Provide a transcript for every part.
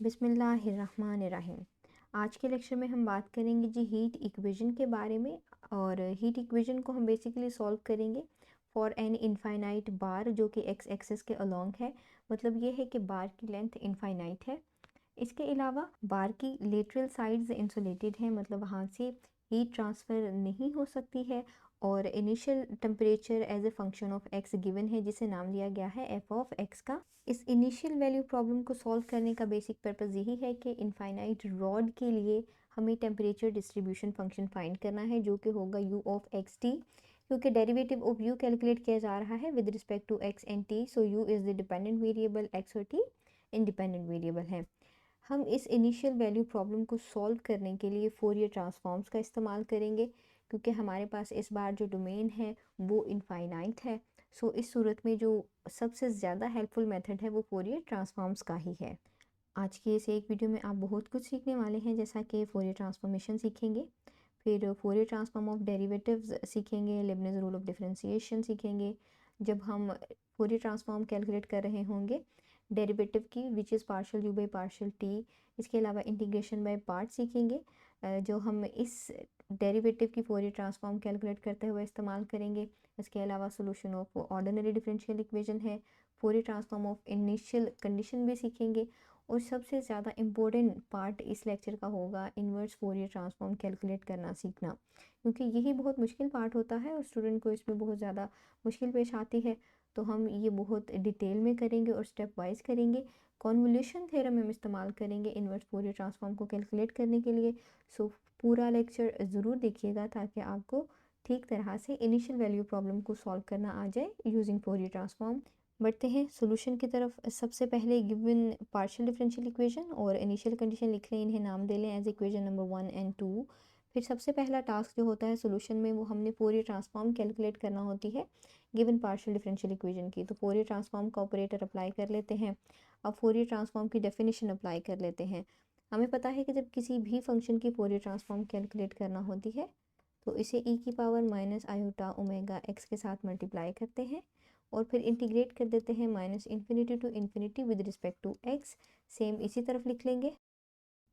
बिस्मिल्लाहिर्रहमानिर्रहीम। आज के लेक्चर में हम बात करेंगे जी हीट इक्वेशन के बारे में। और हीट इक्वेशन को हम बेसिकली सॉल्व करेंगे फॉर एन इनफाइनाइट बार जो कि एक्स एक्सिस के अलोंग है। मतलब ये है कि बार की लेंथ इनफाइनाइट है। इसके अलावा बार की लेटरल साइड्स इंसुलेटेड हैं, मतलब वहाँ से हीट ट्रांसफ़र नहीं हो सकती है। और initial temperature as a function of x given है, जिसे नाम दिया गया है एफ ऑफ एक्स का। इस इनिशियल वैल्यू प्रॉब्लम को सॉल्व करने का बेसिक पर्पज़ यही है कि इनफाइनाइट रॉड के लिए हमें टेम्परेचर डिस्ट्रीब्यूशन फंक्शन फाइंड करना है, जो कि होगा यू ऑफ एक्स टी, क्योंकि डेरिवेटिव ऑफ यू कैलकुलेट किया जा रहा है with respect to x and t. So u is the dependent variable, x और टी इंडिपेंडेंट वेरिएबल है। हम इस इनिशियल वैल्यू प्रॉब्लम को सॉल्व करने के लिए फोरियर ट्रांसफॉर्म्स का इस्तेमाल करेंगे, क्योंकि हमारे पास इस बार जो डोमेन है वो इनफाइनाइट है। सो इस सूरत में जो सबसे ज़्यादा हेल्पफुल मेथड है वो फोरियर ट्रांसफॉर्म्स का ही है। आज की इस एक वीडियो में आप बहुत कुछ सीखने वाले हैं, जैसा कि फोरियर ट्रांसफॉर्मेशन सीखेंगे, फिर फोरियर ट्रांसफॉर्म ऑफ डेरिवेटिव्स सीखेंगे, लेबनिज़ रूल ऑफ डिफरेंशिएशन सीखेंगे। जब हम फोरियर ट्रांसफॉर्म कैलकुलेट कर रहे होंगे डेरिवेटिव की, विच is partial u by partial T. इसके अलावा इंटीग्रेशन बाय पार्ट सीखेंगे, जो हम इस डेरिवेटिव की फोरियर ट्रांसफॉर्म कैलकुलेट करते हुए इस्तेमाल करेंगे। इसके अलावा solution of ordinary differential equation है, Fourier transform of initial condition भी सीखेंगे। और सबसे ज़्यादा इम्पोर्टेंट पार्ट इस लेक्चर का होगा इन्वर्स फोरियर ट्रांसफॉर्म कैलकुलेट करना सीखना, क्योंकि यही बहुत मुश्किल पार्ट होता है और स्टूडेंट को इसमें बहुत ज़्यादा मुश्किल पेश आती है। तो हम ये बहुत डिटेल में करेंगे और स्टेप वाइज करेंगे। कॉन्वोल्यूशन थ्योरम हम इस्तेमाल करेंगे इन्वर्स फोरियर ट्रांसफॉर्म को कैलकुलेट करने के लिए। सो पूरा लेक्चर ज़रूर देखिएगा ताकि आपको ठीक तरह से इनिशियल वैल्यू प्रॉब्लम को सॉल्व करना आ जाए यूजिंग फोरियर ट्रांसफॉर्म। बढ़ते हैं सॉल्यूशन की तरफ। सबसे पहले गिवन पार्शियल डिफरेंशियल इक्वेशन और इनिशियल कंडीशन लिख लें, इन्हें नाम दे लें एज इक्वेशन नंबर 1 एंड 2। फिर सबसे पहला टास्क जो होता है सॉल्यूशन में, वो हमने फोरियर ट्रांसफॉर्म कैलकुलेट करना होती है गिवन पार्शियल डिफरेंशियल इक्वेशन की। तो फोरियर ट्रांसफॉर्म का ऑपरेटर अप्लाई कर लेते हैं। अब फोरियर ट्रांसफॉर्म की डेफिनेशन अप्लाई कर लेते हैं। हमें पता है कि जब किसी भी फंक्शन की फोरियर ट्रांसफॉर्म कैलकुलेट करना होती है तो इसे e की power minus iota omega x के साथ मल्टीप्लाई करते हैं और फिर इंटीग्रेट कर देते हैं minus infinity to infinity with respect to x. Same इसी तरफ लिख लेंगे।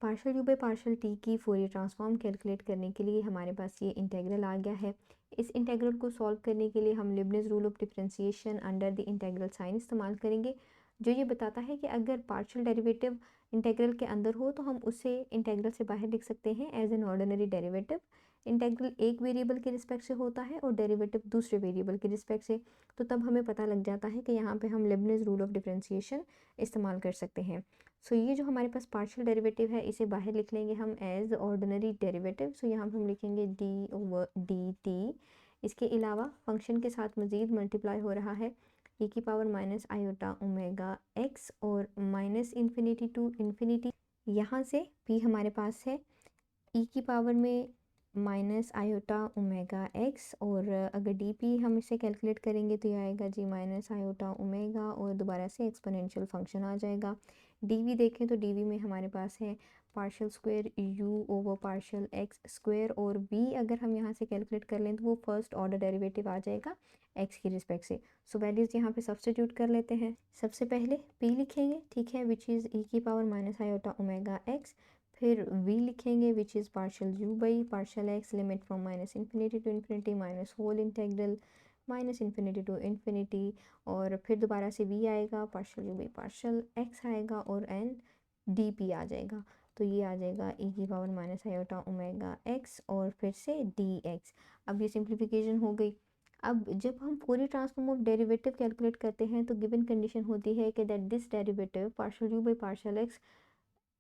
Partial u by partial t की फोरियर ट्रांसफॉर्म कैलकुलेट करने के लिए हमारे पास ये इंटेग्रल आ गया है। इस इंटेग्रल को सॉल्व करने के लिए हम Leibniz rule of differentiation under the integral sign इस्तेमाल करेंगे, जो ये बताता है कि अगर पार्शियल डेरिवेटिव इंटेग्रल के अंदर हो तो हम उसे इंटेग्रल से बाहर लिख सकते हैं as an ordinary derivative. Integral एक वेरिएबल के रिस्पेक्ट से होता है और डेरिवेटिव दूसरे वेरिएबल के रिस्पेक्ट से, तो तब हमें पता लग जाता है कि यहाँ पे हम लिबनिज़ रूल ऑफ डिफरेंशिएशन इस्तेमाल कर सकते हैं। सो ये जो हमारे पास पार्शियल डेरिवेटिव है इसे बाहर लिख लेंगे हम एज ऑर्डिनरी डेरिवेटिव। सो यहाँ पे हम लिखेंगे डी ओवर डी टी। इसके अलावा फंक्शन के साथ मज़ीद मल्टीप्लाई हो रहा है e की power minus iota omega x और माइनस इन्फिनिटी टू इन्फिनिटी। यहाँ से p हमारे पास है e की पावर में माइनस आयोटा ओमेगा एक्स, और अगर डी पी हम इसे कैलकुलेट करेंगे तो ये आएगा जी माइनस आयोटा ओमेगा और दोबारा से एक्सपोनेंशियल फंक्शन आ जाएगा। डी वी देखें तो डी वी में हमारे पास है partial square you over partial x square, और बी अगर हम यहाँ से कैलकुलेट कर लें तो वो फर्स्ट ऑर्डर डेरिवेटिव आ जाएगा एक्स की रिस्पेक्ट से। सो वैल्यूज़ यहाँ पे सब्स्टिट्यूट कर लेते हैं। सबसे पहले p लिखेंगे, ठीक है, विच इज़ e की power minus iota omega x. फिर v लिखेंगे which is partial u by partial x, limit from minus infinity to infinity minus whole integral minus infinity to infinity, और फिर दोबारा से v आएगा, partial u by partial x आएगा और N D P आ जाएगा। तो ये आ जाएगा e की power minus iota omega x और फिर से डी एक्स। अब ये सिंप्लीफिकेशन हो गई। अब जब हम Fourier transform of derivative calculate करते हैं तो गिवन कंडीशन होती है कि that this derivative partial u by partial x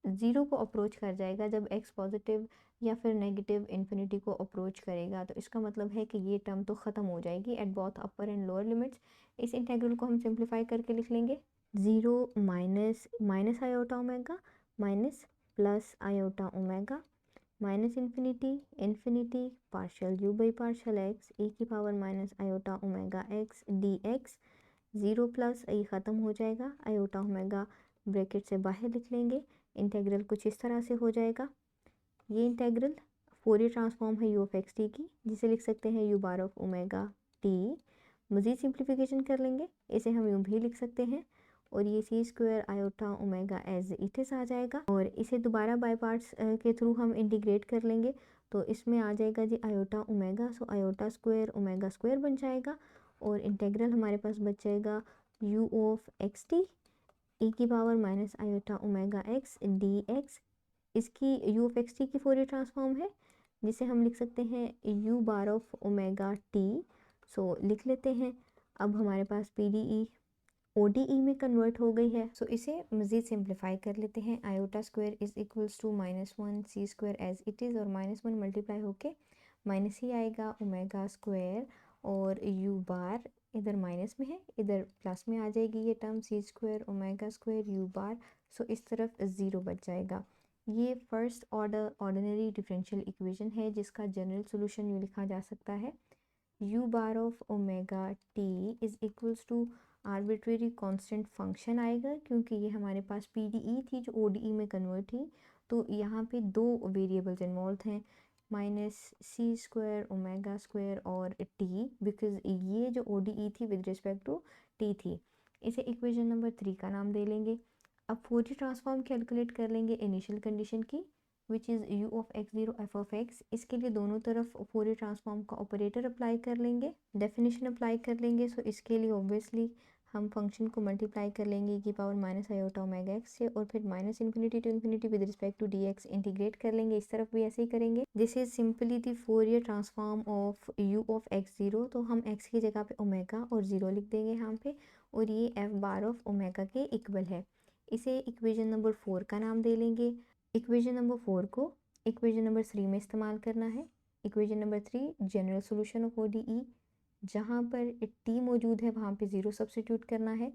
zero को अप्रोच कर जाएगा जब x पॉजिटिव या फिर नेगेटिव इन्फिनिटी को अप्रोच करेगा। तो इसका मतलब है कि ये टर्म तो ख़त्म हो जाएगी at both upper and lower limits. इस इंटेग्रल को हम सिंप्लीफाई करके लिख लेंगे, zero minus minus iota omega minus plus iota omega minus infinity infinity partial u by partial x e की power minus iota omega X D x. Zero plus ये ख़त्म हो जाएगा, आयोटा ओमेगा ब्रैकेट से बाहर लिख लेंगे। इंटेग्रल कुछ इस तरह से हो जाएगा। ये इंटेग्रल फोरियर ट्रांसफॉर्म है यू ऑफ एक्स टी की, जिसे लिख सकते हैं you bar of omega T. मज़ीद सिंप्लीफिकेशन कर लेंगे, इसे हम यूँ भी लिख सकते हैं, और ये C square iota omega as it is आ जाएगा। और इसे दोबारा बाय पार्ट्स के थ्रू हम इंटीग्रेट कर लेंगे, तो इसमें आ जाएगा G iota omega, so iota square omega square बन जाएगा। और इंटेग्रल हमारे पास बच जाएगा u of x T E की power minus iota omega X D X. इसकी u ऑफ एक्स टी की फोरियर ट्रांसफॉर्म है, जिसे हम लिख सकते हैं u bar of omega T. So लिख लेते हैं। अब हमारे पास P D E O D E में कन्वर्ट हो गई है। सो इसे मज़ीद सिंप्लीफाई कर लेते हैं। Iota square is equals to -1 c square as it is, और -1 मल्टीप्लाई होके माइनस ही आएगा ओमेगा स्क्वायर, और u बार इधर माइनस में है, इधर प्लस में आ जाएगी ये टर्म सी स्क्वायर ओमेगा स्क्वायर u बार। सो इस तरफ ज़ीरो बच जाएगा। ये first order ordinary differential equation है, जिसका जनरल सोल्यूशन यूँ लिखा जा सकता है u bar of omega t is equals to arbitrary constant function आएगा, क्योंकि ये हमारे पास पी डी ई थी जो ओ डी ई में कन्वर्ट थी। तो यहाँ पे दो वेरिएबल्स इन्वॉल्व हैं, minus C square omega square और टी, बिकॉज ये जो ओ डी ई थी विद रिस्पेक्ट टू टी थी। इसे इक्वेशन नंबर 3 का नाम दे लेंगे। अब फोरियर ट्रांसफॉर्म कैलकुलेट कर लेंगे इनिशियल कंडीशन की, which is u of x zero F of x. इसके लिए दोनों तरफ फोरियर ट्रांसफॉर्म का ऑपरेटर अप्लाई कर लेंगे, डेफिनेशन अप्लाई कर लेंगे। सो इसके लिए ऑब्वियसली हम फंक्शन को मल्टीप्लाई कर लेंगे की power minus iota omega x से, और फिर minus infinity to infinity with respect to d x integrate कर लेंगे। इस तरफ भी ऐसे ही करेंगे। This is simply the Fourier transform of u of x zero. तो हम x की जगह पे ओमेगा और ज़ीरो लिख देंगे यहाँ पे, और ये f बार ऑफ ओमेगा के इक्वल है। इसे इक्वेशन नंबर 4 का नाम दे लेंगे। इक्वेशन नंबर 4 को इक्वेशन नंबर 3 में इस्तेमाल करना है। Equation number 3 general solution of ODE, जहाँ पर t मौजूद है वहाँ पे ज़ीरो सब्स्टिट्यूट करना है,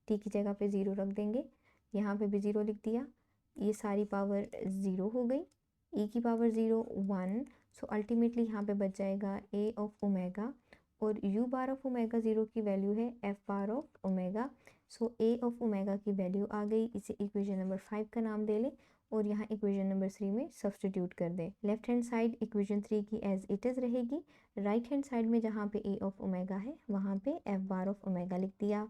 t की जगह पे ज़ीरो रख देंगे, यहाँ पे भी ज़ीरो लिख दिया, ये सारी पावर ज़ीरो हो गई, e की पावर ज़ीरो 1। सो अल्टीमेटली यहाँ पे बच जाएगा a ऑफ ओमेगा, और u bar of omega zero की वैल्यू है f bar of omega. So a of omega की वैल्यू आ गई। इसे इक्वेशन नंबर 5 का नाम दे लें, और यहाँ इक्वेशन नंबर 3 में सब्स्टिट्यूट कर दें। लेफ्ट हैंड साइड इक्वेशन 3 की एज इट इज़ रहेगी, राइट हैंड साइड में जहाँ पे a ऑफ ओमेगा है वहाँ पे f बार ऑफ ओमेगा लिख दिया।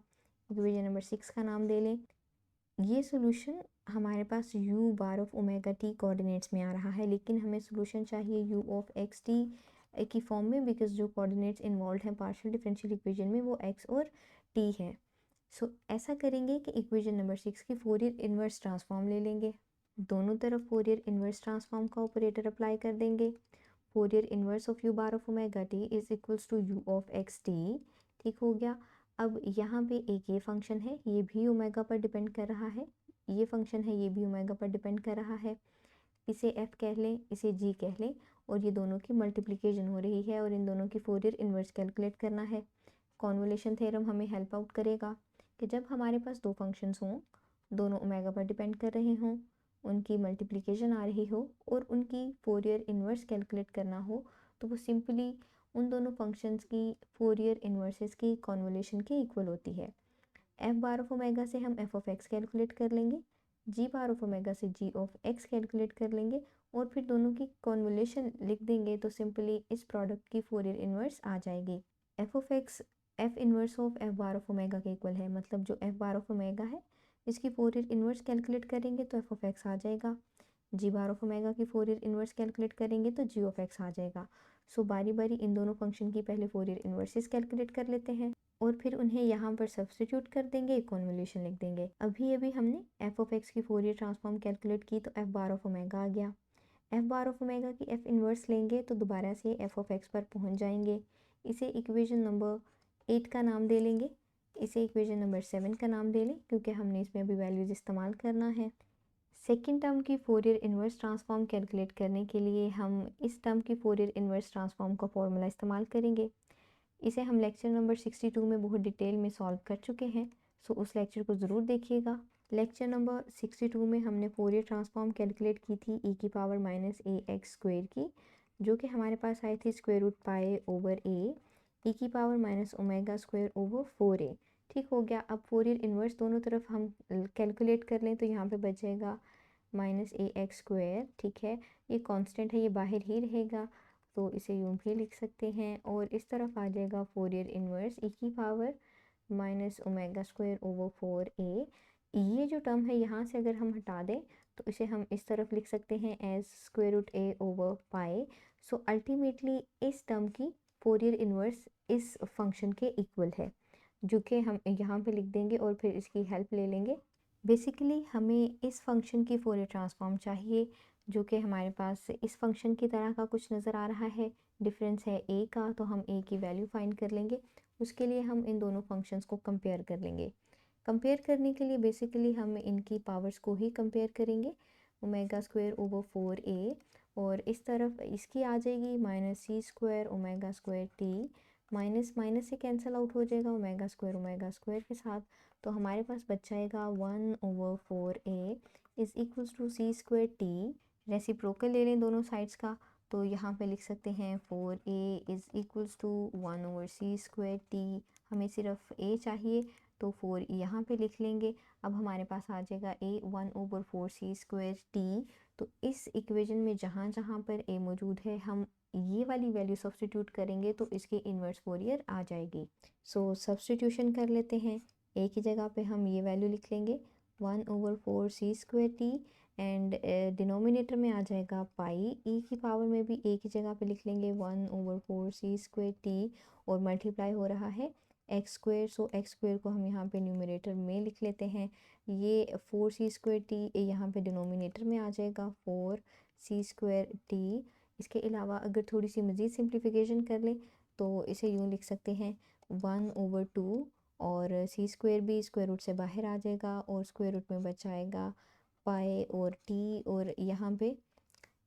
इक्वेशन नंबर 6 का नाम दे लें। ये सोल्यूशन हमारे पास u bar of omega t coordinates में आ रहा है, लेकिन हमें सोल्यूशन चाहिए u ऑफ एक्स टी की फॉर्म में, बिकॉज जो कोऑर्डिनेट्स इन्वॉल्व हैं पार्शियल डिफरेंशियल इक्वेशन में वो x और t है। सो ऐसा करेंगे कि इक्वेशन नंबर 6 की फोरियर इन्वर्स ट्रांसफॉर्म ले लेंगे, दोनों तरफ फोरियर इन्वर्स ट्रांसफॉर्म का ऑपरेटर अप्लाई कर देंगे। Fourier inverse of u bar of omega t is equals to u of x t. ठीक हो गया। अब यहाँ पे एक ये फंक्शन है, ये भी ओमेगा पर डिपेंड कर रहा है, ये फंक्शन है ये भी ओमेगा पर डिपेंड कर रहा है। इसे f कह लें, इसे g कह लें, और ये दोनों की मल्टीप्लिकेशन हो रही है, और इन दोनों की फोरियर इन्वर्स कैलकुलेट करना है। कॉन्वोल्यूशन थ्योरम हमें हेल्प आउट करेगा कि जब हमारे पास दो फंक्शंस हों, दोनों ओमेगा पर डिपेंड कर रहे हों, उनकी मल्टीप्लिकेशन आ रही हो, और उनकी फोरियर इन्वर्स कैलकुलेट करना हो, तो वो सिंपली उन दोनों फंक्शंस की फोरियर इन्वर्सेस की कॉन्वोल्यूशन के इक्वल होती है। f बार ऑफ ओमेगा से हम f ऑफ x कैलकुलेट कर लेंगे, g बार ऑफ ओमेगा से g ऑफ x कैलकुलेट कर लेंगे, और फिर दोनों की कॉन्वोल्यूशन लिख देंगे, तो सिंपली इस प्रोडक्ट की फोरियर इन्वर्स आ जाएगी। f of x f inverse of f bar of omega के इक्वल है, मतलब जो f बार ऑफ ओमेगा है इसकी फोरियर इन्वर्स कैलकुलेट करेंगे तो f ऑफ x आ जाएगा। g बार ऑफ ओमेगा की फोरियर इन्वर्स कैलकुलेट करेंगे तो g ऑफ x आ जाएगा। सो बारी बारी इन दोनों फंक्शन की पहले फोरियर इन्वर्सेस कैलकुलेट कर लेते हैं, और फिर उन्हें यहाँ पर सब्स्टिट्यूट कर देंगे, कॉन्वोल्यूशन लिख देंगे। अभी अभी हमने f ऑफ x की फोरियर ट्रांसफॉर्म कैलकुलेट की तो f बार ऑफ ओमेगा आ गया। f बार ऑफ ओमेगा की f इन्वर्स लेंगे तो दोबारा से f ऑफ x पर पहुँच जाएंगे। इसे इक्वेशन नंबर 8 का नाम दे लेंगे, इसे इक्वेशन नंबर 7 का नाम दे लें, क्योंकि हमने इसमें अभी वैल्यूज इस्तेमाल करना है। सेकेंड टर्म की फोरियर इन्वर्स ट्रांसफॉर्म कैलकुलेट करने के लिए हम इस टर्म की फोरियर इन्वर्स ट्रांसफॉर्म का फॉर्मूला इस्तेमाल करेंगे। इसे हम लेक्चर नंबर 62 में बहुत डिटेल में सॉल्व कर चुके हैं, सो उस लेक्चर को ज़रूर देखिएगा। लेक्चर नंबर 62 में हमने फोरियर ट्रांसफॉर्म कैलकुलेट की थी e की पावर माइनस ए एक्स स्क्वेयर की, जो कि हमारे पास आई थी स्क्वायर रूट पाए ओवर ए e की power minus omega square over 4a। ठीक हो गया। अब फोरियर इन्वर्स दोनों तरफ हम कैलकुलेट कर लें तो यहाँ पे बचेगा माइनस ए एक्स स्क्वायर। ठीक है, ये कांस्टेंट है, ये बाहर ही रहेगा, तो इसे यूँ भी लिख सकते हैं, और इस तरफ आ जाएगा फोरियर इन्वर्स e की power minus omega square over 4a। ये जो टर्म है यहाँ से अगर हम हटा दें तो इसे हम इस तरफ लिख सकते हैं as square root a over pi. So ultimately इस टर्म की फोरियर इन्वर्स इस फंक्शन के इक्वल है, जो कि हम यहाँ पे लिख देंगे और फिर इसकी हेल्प ले लेंगे। बेसिकली हमें इस फंक्शन की फोरियर ट्रांसफॉर्म चाहिए जो कि हमारे पास इस फंक्शन की तरह का कुछ नज़र आ रहा है। डिफरेंस है a का, तो हम a की वैल्यू फाइंड कर लेंगे। उसके लिए हम इन दोनों फंक्शंस को कंपेयर कर लेंगे। कंपेयर करने के लिए बेसिकली हम इनकी पावर्स को ही कंपेयर करेंगे, ओमेगा स्क्वायर ओवर 4a, और इस तरफ इसकी आ जाएगी minus C square omega square T. Minus minus से कैंसिल आउट हो जाएगा ओमेगा स्क्वायर के साथ, तो हमारे पास बच जाएगा 1/4a is equals to c square t. Reciprocal ले लें दोनों साइड्स का, तो यहाँ पे लिख सकते हैं 4a is equals to 1/c square t. हमें सिर्फ a चाहिए तो 4 यहाँ पे लिख लेंगे। अब हमारे पास आ जाएगा a 1/4c स्क्वायर टी। तो इस इक्वेशन में जहाँ जहाँ पर a मौजूद है हम ये वाली वैल्यू सब्स्टिट्यूट करेंगे तो इसकी इन्वर्स फोरियर आ जाएगी। सो सब्स्टिट्यूशन कर लेते हैं। a की जगह पे हम ये वैल्यू लिख लेंगे 1/4c square T, and denominator में आ जाएगा पाई। e की पावर में भी a की जगह पे लिख लेंगे 1/4c स्क्वायर टी, और मल्टीप्लाई हो रहा है एक्स स्क्वायर। सो एक्स स्क्वायर को हम यहाँ पे न्यूमरेटर में लिख लेते हैं। ये 4c स्क्वायर टी यहाँ पे डिनोमिनेटर में आ जाएगा 4c स्क्वायर टी। इसके अलावा अगर थोड़ी सी मज़ीद सिंप्लीफिकेशन कर लें तो इसे यूँ लिख सकते हैं 1/2, और सी स्क्वायर भी स्क्वायर रूट से बाहर आ जाएगा और स्क्वायर रूट में बच आएगा पाई और टी, और यहाँ पे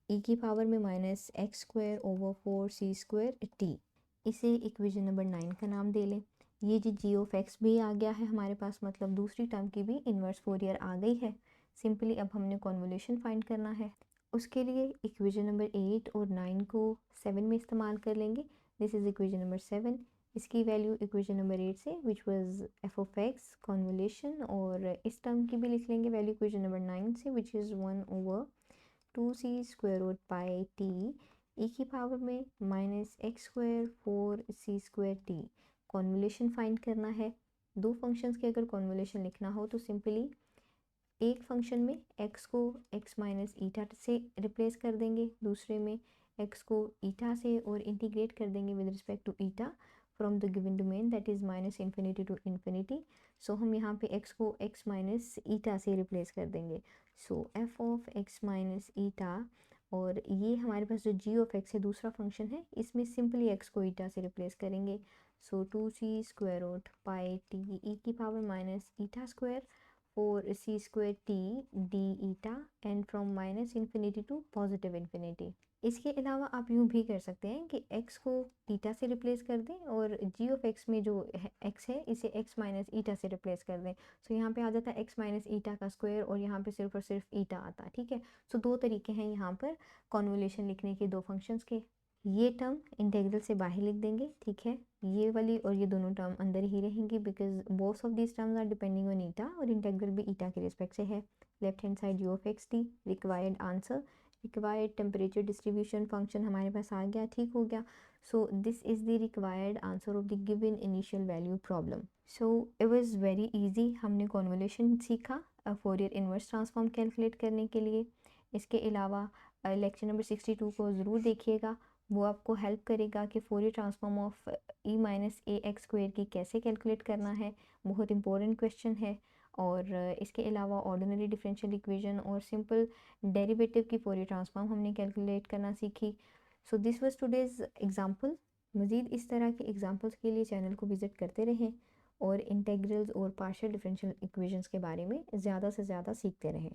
e की पावर में minus x square over 4c square T. इसे इक्वेशन नंबर 9 का नाम दे लें। ये जी जी ऑफ एक्स भी आ गया है हमारे पास, मतलब दूसरी टर्म की भी इन्वर्स फोरियर आ गई है। सिंपली अब हमने कॉन्वोल्यूशन फाइंड करना है। उसके लिए इक्वेशन नंबर 8 और 9 को 7 में इस्तेमाल कर लेंगे। This is equation number 7। इसकी वैल्यू इक्वेशन नंबर 8 से which was F of x convolution, और इस टर्म की भी लिख लेंगे वैल्यू इक्वेशन नंबर 9 से which is 1/2c square root pi t. e की पावर में minus x square 4c square t. Convolution find करना है। दो फंक्शंस के अगर कॉन्वोल्यूशन लिखना हो तो सिंपली एक फंक्शन में x को x माइनस ईटा से रिप्लेस कर देंगे, दूसरे में x को ईटा से, और इंटीग्रेट कर देंगे with respect to eta from the given domain that is minus infinity to infinity. So हम यहाँ पे x को x माइनस ईटा से रिप्लेस कर देंगे। सो f of x minus eta, और ये हमारे पास जो g ऑफ x है दूसरा फंक्शन है, इसमें सिंपली x को ईटा से रिप्लेस करेंगे। So 2c square root pi t e की power minus eta square 4c square t d eta, and from minus infinity to positive infinity. इसके अलावा आप यूँ भी कर सकते हैं कि x को ईटा से रिप्लेस कर दें और g ऑफ x में जो x है इसे x माइनस ईटा से रिप्लेस कर दें। सो यहाँ पे आ जाता है x माइनस ईटा का स्क्वायर, और यहाँ पे सिर्फ और सिर्फ ईटा आता है। ठीक है, सो दो तरीके हैं यहाँ पर कॉन्वोल्यूशन लिखने के दो फंक्शंस के। ये टर्म इंटीग्रल से बाहर लिख देंगे, ठीक है, ये वाली और ये दोनों टर्म अंदर ही रहेंगी because both of this terms are depending on eta, और इंटीग्रल भी ईटा के रिस्पेक्ट से है। Left hand side U of x T, required answer, required temperature distribution function हमारे पास आ गया, ठीक हो गया। So this is the required answer of the given initial value problem. So it was very easy. हमने कॉन्वोल्यूशन सीखा Fourier inverse transform calculate करने के लिए। इसके अलावा लेक्चर नंबर 62 को ज़रूर देखिएगा, वो आपको हेल्प करेगा कि Fourier transform of e minus A x square की कैसे कैलकुलेट करना है। बहुत इंपॉर्टेंट क्वेश्चन है। और इसके अलावा ऑर्डिनरी डिफरेंशियल इक्वेशन और सिंपल डेरिवेटिव की फोरियर ट्रांसफॉर्म हमने कैलकुलेट करना सीखी। So this was today's example. मज़ीद इस तरह के एग्जांपल्स के लिए चैनल को विज़िट करते रहें और इंटेग्रल्स और पार्शियल डिफरेंशियल इक्वेशंस के बारे में ज़्यादा से ज़्यादा सीखते रहें।